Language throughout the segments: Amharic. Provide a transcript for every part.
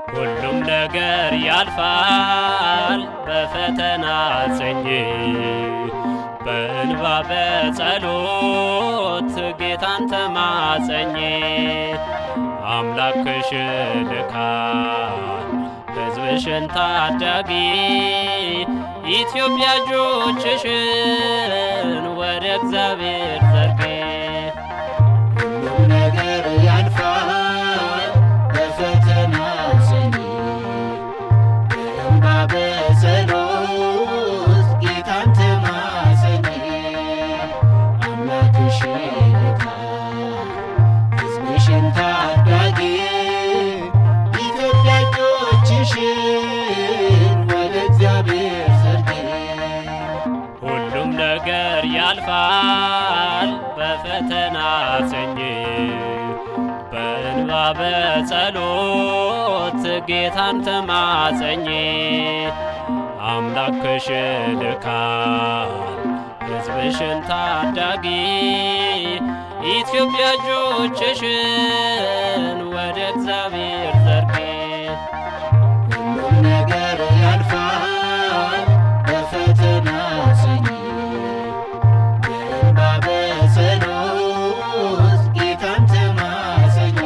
ሁሉም ነገር ያልፋል በፈተና ጽኚ በእንባ በጸሎት ጌታን ተማጸኚ። አምላክሽ ልካል ሕዝብሽን ታዳጊ ኢትዮጵያ እጆችሽን ወደ እግዚአብሔር ዘርጊ። ሁሉም ነገር ያልፋል በፈተና ጽኚ በእንባ በጸሎት ጌታን ተማጸኚ። አምላክሽ ልካል ሕዝብሽን ታዳጊ ኢትዮጵያ እጆችሽን ወደ እግዚአብሔር ዘርጊ። ሁሉም ነገር ያልፋል በፈተና ጽኚ በእንባ በጸሎት ጌታን ተማጸኚ። አምላክሽ ልካል ሕዝብሽን ታዳጊ ኢትዮጵያ እጆችሽን ወደ እግዚአብሔር ዘርጊ። ሁሉም ነገር ያልፋል በፈተና ጽኚ በእንባ በጸሎት ጌታን ተማጸኚ።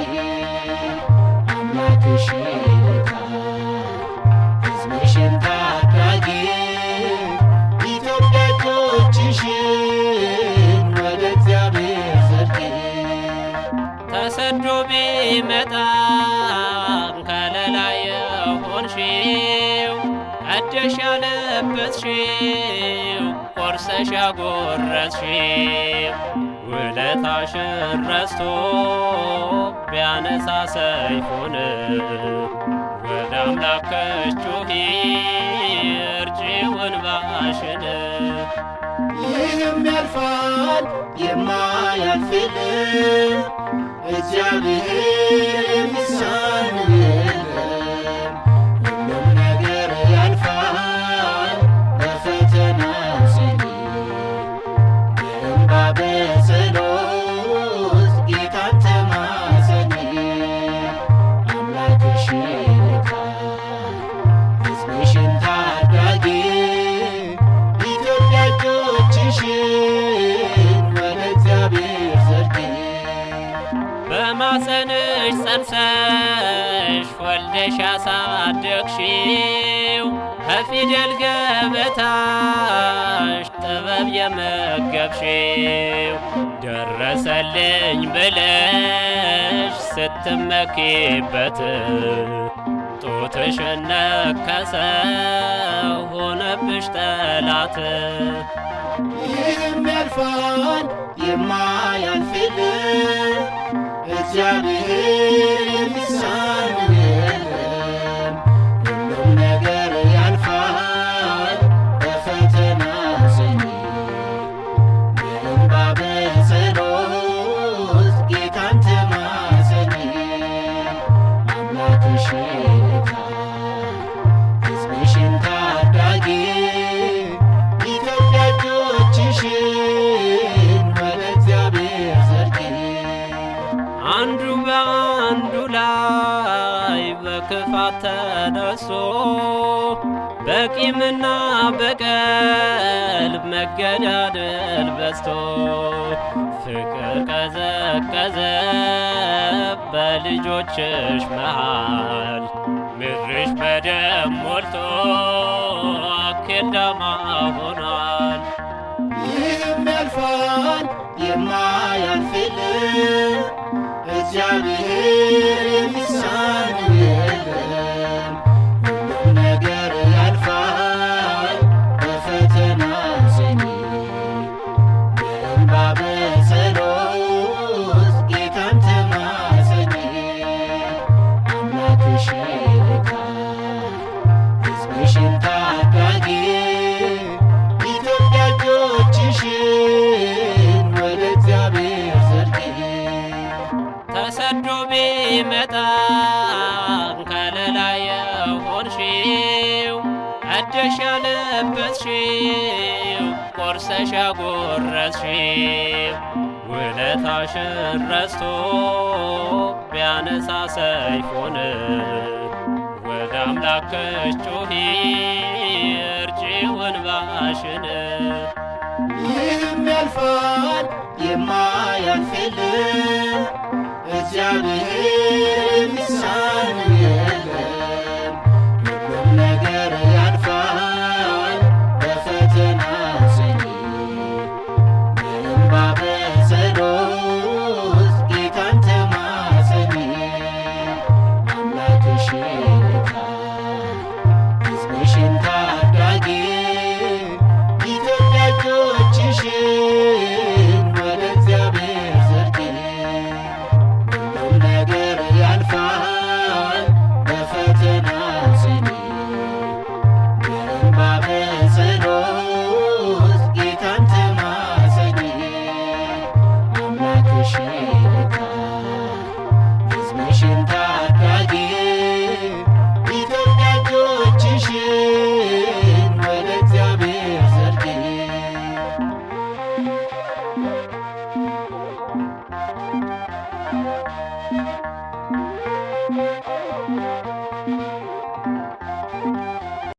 አምላክሽ ልካል ሕዝብሽን ታዳጊ ኢትዮጵያ እጆችሽን ወደ እግዚአብሔር ዘርጊ። ተሰዶ ቢመጣ ከለላ የሆንሽው ቀደሽ ያለበስሽው ቆርሰሽ ያጎረስሽው ውለታሽን ረስቶ ቢያነሳ ሰይፉን ወደ አምላክሽ ጩኺ እርጪው እንባሽን። ይህም ያልፋል የማያልፍልን እግዚአብሔር የሚሳነው የለም። ሁሉም ነገር ያልፋል በፈተና ጽኚ በእንባ በጸሎት ጌታን ተማጸኚ። አምላክሽ ልካል ሕዝብሽን ታዳጊ ኢትዮጵያ እጆችሽን ወደ እግዚአብሔር ዘርጊ። በማፀንሽ ጸንሰሽ ወልደሽ ያሳደግሽው ከፊደል ገበታሽ ጥበብ የመገብሽው ደረሰልኝ ብለሽ ስትመኪበት ጡትሽን ነከሰ ሆነብሽ ጠላት። ይህም ያልፋል የማያልፍልን እግዚአብሔር የሚሳነው የለም። ሁሉም ነገር ያልፋል በፈተና ጽኚ በእንባ በጸሎት ጌታን ተማጸኚ። አምላክሽ ልካል ሕዝብሽን ታዳጊ ኢትዮጵያ እጆችሽን ወደ እግዚአብሔር ዘርጊ። አንዱ በአንዱ ላይ በክፋት ተነሶ በቂምና በቀል መገዳደል በዝቶ ፍቅር ቀዘቀዘ በልጆችሽ መሃል ምድርሽ በደም ሞልቶ አኬዳማ ሆኗል። ይህም ያልፋል የማያልፍልን እግዚአብሔር የሚሳነው የለም። ሁሉም ነገር ያልፋል በፈተና ጽኚ በእንባ በጸሎት ጌታን ተማጸኚ። አምላክሽ ልካል ሕዝብሽን ታዳጊ ኢትዮጵያ እጆችሽን ቆርሰሽ ያጎረስሽው ውለታሽን ረስቶ ቢያነሳ ሰይፉን ወደ አምላክሽ ጩኺ እርጪው እንባሽን። ይህም ያልፋል የማያልፍ የለም እግዚአብሔር የሚሳነው